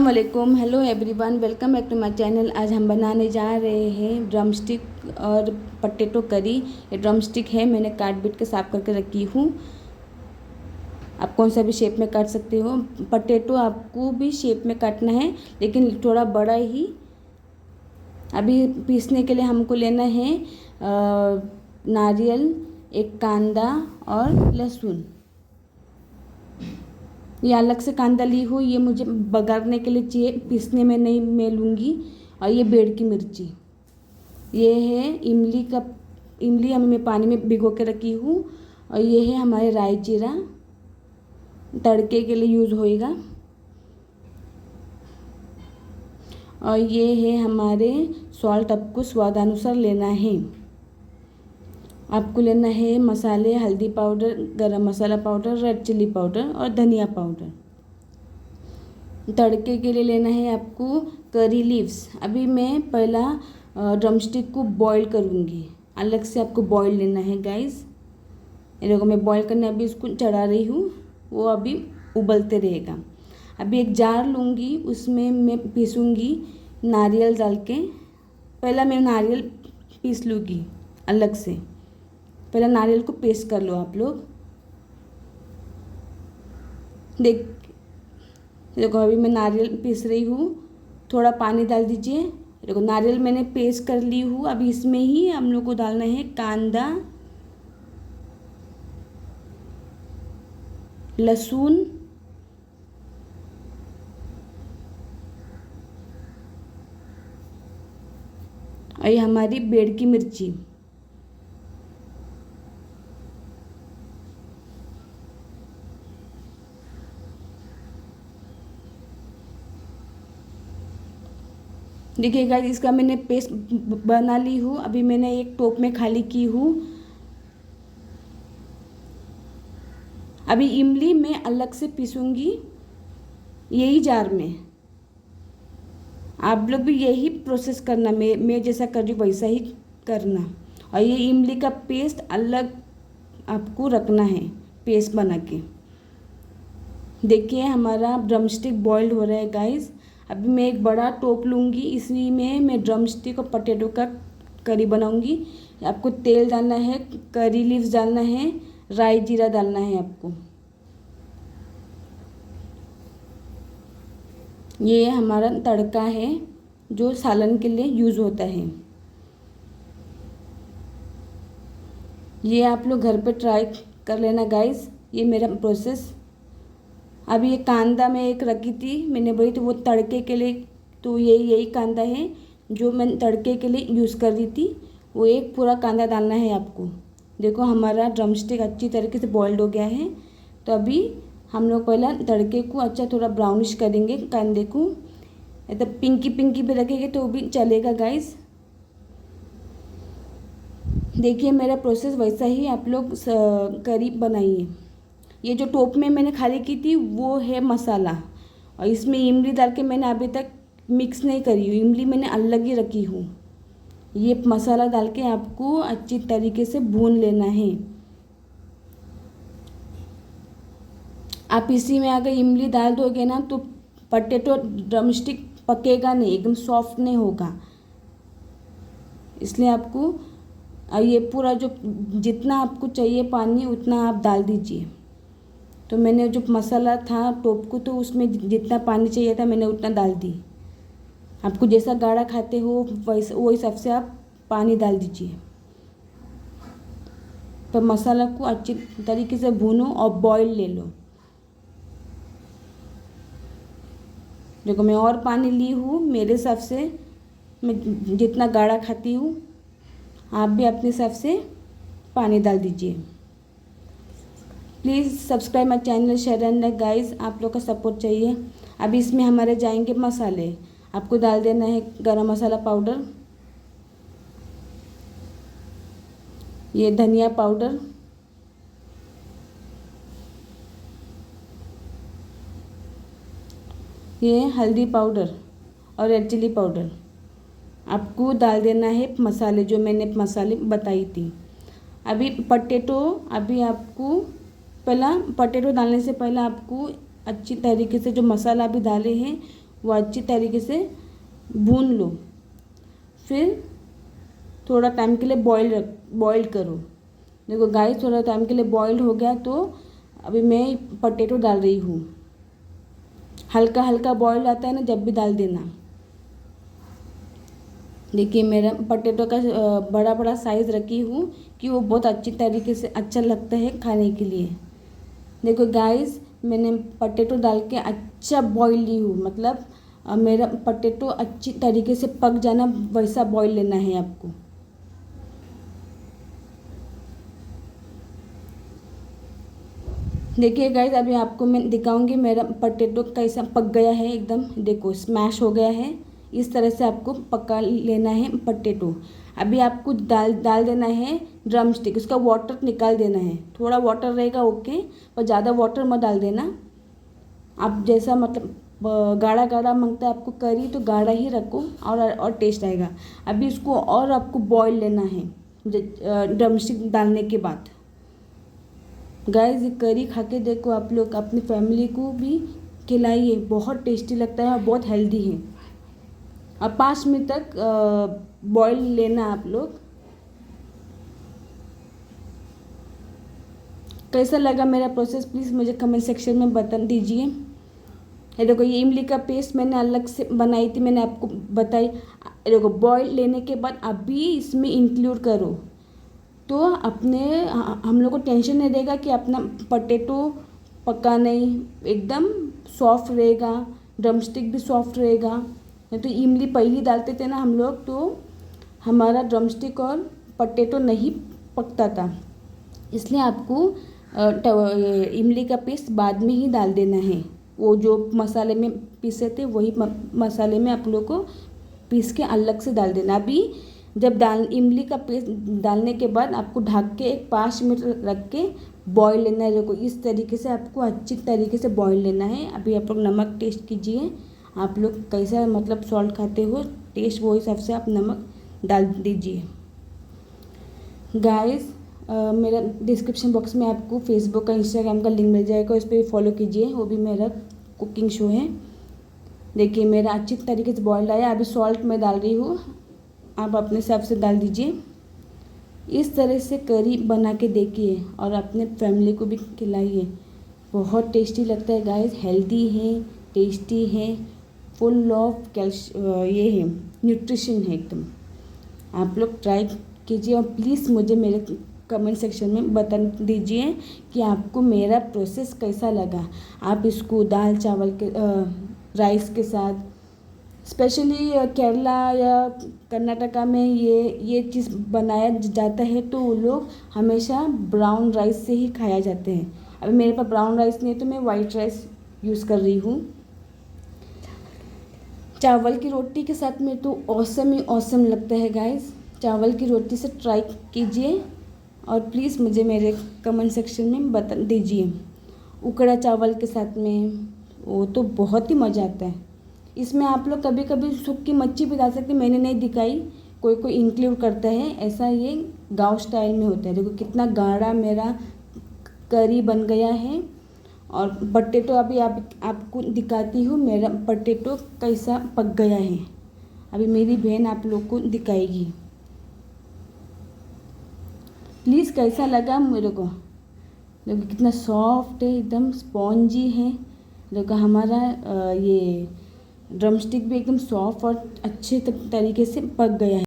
वालेकुम, hello everyone, welcome back to my channel. आज हम बनाने जा रहे हैं ड्रम स्टिक और पटेटो करी। ये ड्रम स्टिक है, मैंने काट बीट के साफ करके रखी हूँ। आप कौन सा भी शेप में काट सकते हो। पटेटो आपको भी शेप में काटना है, लेकिन थोड़ा बड़ा ही। अभी पीसने के लिए हमको लेना है नारियल, एक कांदा और लहसुन। ये अलग से कांदा ली हूँ, ये मुझे बघारने के लिए चाहिए, पीसने में नहीं मैं लूँगी। और ये बेड़ की मिर्ची, ये है इमली हमें मैं पानी में भिगो के रखी हूँ। और ये है हमारे राई जीरा, तड़के के लिए यूज़ होएगा। और ये है हमारे सॉल्ट, आपको स्वाद अनुसार लेना है। आपको लेना है मसाले, हल्दी पाउडर, गरम मसाला पाउडर, रेड चिल्ली पाउडर और धनिया पाउडर। तड़के के लिए लेना है आपको करी लीव्स। अभी मैं पहला ड्रमस्टिक को बॉईल करूँगी, अलग से आपको बॉईल लेना है गाइस। ये देखो मैं बॉईल करने अभी इसको चढ़ा रही हूँ, वो अभी उबलते रहेगा। अभी एक जार लूँगी, उसमें मैं पीसूँगी नारियल डाल के। पहला मैं नारियल पीस लूँगी अलग से, पहले नारियल को पेस्ट कर लो आप लोग। देखो अभी मैं नारियल पीस रही हूँ, थोड़ा पानी डाल दीजिए। देखो नारियल मैंने पेस्ट कर ली हूँ। अभी इसमें ही हम लोग को डालना है कांदा, लहसुन, और ये हमारी बेड़ की मिर्ची। देखिए गाइस, इसका मैंने पेस्ट बना ली हूँ। अभी मैंने एक टोप में खाली की हूँ। अभी इमली मैं अलग से पीसूँगी यही जार में। आप लोग भी यही प्रोसेस करना, मैं जैसा कर रही हूँ वैसा ही करना। और ये इमली का पेस्ट अलग आपको रखना है, पेस्ट बना के। देखिए हमारा ड्रमस्टिक बॉइल्ड हो रहा है गाइस। अभी मैं एक बड़ा टोप लूँगी, इसी में मैं ड्रमस्टिक और पटेटो का करी बनाऊँगी। आपको तेल डालना है, करी लीव्स डालना है, राई जीरा डालना है आपको। ये हमारा तड़का है जो सालन के लिए यूज़ होता है। ये आप लोग घर पे ट्राई कर लेना गाइस, ये मेरा प्रोसेस। अभी ये कांदा मैं एक रखी थी मैंने, वही तो वो तड़के के लिए, तो यही कांदा है जो मैं तड़के के लिए यूज़ कर रही थी। वो एक पूरा कांदा डालना है आपको। देखो हमारा ड्रमस्टिक अच्छी तरीके से बॉइल्ड हो गया है। तो अभी हम लोग पहला तड़के को अच्छा थोड़ा ब्राउनिश करेंगे कांदे को। तो पिंकी भी रखेंगे तो भी चलेगा गाइस। देखिए मेरा प्रोसेस वैसा ही आप लोग करी बनाइए। ये जो टोप में मैंने खाली की थी वो है मसाला, और इसमें इमली डाल के मैंने अभी तक मिक्स नहीं करी हूँ, इमली मैंने अलग ही रखी हूँ। ये मसाला डाल के आपको अच्छी तरीके से भून लेना है। आप इसी में अगर इमली डाल दोगे ना तो पटेटो ड्रमस्टिक पकेगा नहीं, एकदम सॉफ्ट नहीं होगा। इसलिए आपको ये पूरा जो जितना आपको चाहिए पानी उतना आप डाल दीजिए। तो मैंने जो मसाला था टोप को, तो उसमें जितना पानी चाहिए था मैंने उतना डाल दी। आपको जैसा गाढ़ा खाते हो वैसा वो हिसाब से आप पानी डाल दीजिए। तो मसाला को अच्छी तरीके से भूनो और बॉईल ले लो। देखो मैं और पानी ली हूँ मेरे हिसाब से, मैं जितना गाढ़ा खाती हूँ आप भी अपने हिसाब से पानी डाल दीजिए। Please subscribe my channel, share and like guys, आप लोग का सपोर्ट चाहिए। अभी इसमें हमारे जाएंगे मसाले। आपको डाल देना है गरम मसाला पाउडर, ये धनिया पाउडर, ये हल्दी पाउडर और रेड चिल्ली पाउडर। आपको डाल देना है मसाले जो मैंने मसाले बताई थी। अभी पटेटो, अभी आपको पहला पटेटो डालने से पहले आपको अच्छी तरीके से जो मसाला अभी डाले हैं वो अच्छी तरीके से भून लो। फिर थोड़ा टाइम के लिए बॉईल करो। देखो गाइस, थोड़ा टाइम के लिए बॉईल हो गया तो अभी मैं पटेटो डाल रही हूँ। हल्का हल्का बॉईल आता है ना, जब भी डाल देना। देखिए मेरा पटेटो का बड़ा बड़ा साइज़ रखी हूँ कि वो बहुत अच्छी तरीके से अच्छा लगता है खाने के लिए। देखो गाइस, मैंने पटेटो डाल के अच्छा बॉईल ली हूँ, मतलब मेरा पटेटो अच्छी तरीके से पक जाना वैसा बॉईल लेना है आपको। देखिए गाइस, अभी आपको मैं दिखाऊंगी मेरा पटेटो कैसा पक गया है एकदम। देखो स्मैश हो गया है। इस तरह से आपको पका लेना है पटेटो। अभी आपको डाल देना है ड्रम स्टिक, उसका वाटर निकाल देना है। थोड़ा वाटर रहेगा ओके, पर ज़्यादा वाटर मत डाल देना। आप जैसा मतलब गाढ़ा गाढ़ा मांगता है आपको करी, तो गाढ़ा ही रखो और टेस्ट आएगा। अभी इसको और आपको बॉईल लेना है ड्रम स्टिक डालने के बाद। गाइस, ये करी खा के देखो आप लोग, अपनी फैमिली को भी खिलाइए, बहुत टेस्टी लगता है और बहुत हेल्दी है। अब 5 मिनट तक बॉईल लेना आप लोग। कैसा लगा मेरा प्रोसेस प्लीज़ मुझे कमेंट सेक्शन में बता दीजिए। ये देखो, ये इमली का पेस्ट मैंने अलग से बनाई थी, मैंने आपको बताई। देखो बॉईल लेने के बाद अभी इसमें इंक्लूड करो, तो अपने हम लोग को टेंशन नहीं रहेगा कि अपना पटेटो पका नहीं, एकदम सॉफ्ट रहेगा। ड्रमस्टिक भी सॉफ्ट रहेगा। नहीं तो इमली पहले डालते थे ना हम लोग, तो हमारा ड्रमस्टिक और पटेटो नहीं पकता था। इसलिए आपको इमली का पेस्ट बाद में ही डाल देना है। वो जो मसाले में पीसे थे वही मसाले में आप लोग को पीस के अलग से डाल देना। अभी जब इमली का पेस्ट डालने के बाद आपको ढक के 5 मिनट रख के बॉईल लेना है। देखो इस तरीके से आपको अच्छी तरीके से बॉईल लेना है। अभी आप लोग नमक टेस्ट कीजिए, आप लोग कैसा मतलब सॉल्ट खाते हो टेस्ट, वो हिसाब से आप नमक डाल दीजिए। गाइस, मेरा डिस्क्रिप्शन बॉक्स में आपको फेसबुक का इंस्टाग्राम का लिंक मिल जाएगा, उस पर भी फॉलो कीजिए, वो भी मेरा कुकिंग शो है। देखिए मेरा अच्छी तरीके से बॉईल आया। अभी सॉल्ट मैं डाल रही हूँ, आप अपने हिसाब से डाल दीजिए। इस तरह से करी बना के देखिए और अपने फैमिली को भी खिलाइए, बहुत टेस्टी लगता है गाइस। हेल्दी है, टेस्टी है, फुल ऑफ ये है न्यूट्रिशन है एकदम। आप लोग ट्राई कीजिए और प्लीज़ मुझे मेरे कमेंट सेक्शन में बता दीजिए कि आपको मेरा प्रोसेस कैसा लगा। आप इसको दाल चावल के राइस के साथ, स्पेशली केरला या कर्नाटका में ये चीज़ बनाया जाता है, तो वो लोग हमेशा ब्राउन राइस से ही खाया जाते हैं। अभी मेरे पास ब्राउन राइस नहीं है तो मैं वाइट राइस यूज़ कर रही हूँ। चावल की रोटी के साथ में तो ऑसम ही ऑसम लगता है गाइस। चावल की रोटी से ट्राई कीजिए और प्लीज़ मुझे मेरे कमेंट सेक्शन में बता दीजिए। उकड़ा चावल के साथ में वो तो बहुत ही मज़ा आता है। इसमें आप लोग कभी कभी सूखी मच्छी भी डाल सकते हैं, मैंने नहीं दिखाई, कोई कोई इंक्लूड करता है, ऐसा ये गांव स्टाइल में होता है। देखो कितना गाढ़ा मेरा करी बन गया है। और पटेटो अभी आपको दिखाती हूँ मेरा पटेटो कैसा पक गया है। अभी मेरी बहन आप लोग को दिखाएगी। प्लीज़ कैसा लगा मेरे को। देखो कितना सॉफ्ट है, एकदम स्पॉन्जी है। देखो हमारा ये ड्रमस्टिक भी एकदम सॉफ्ट और अच्छे तरीके से पक गया है।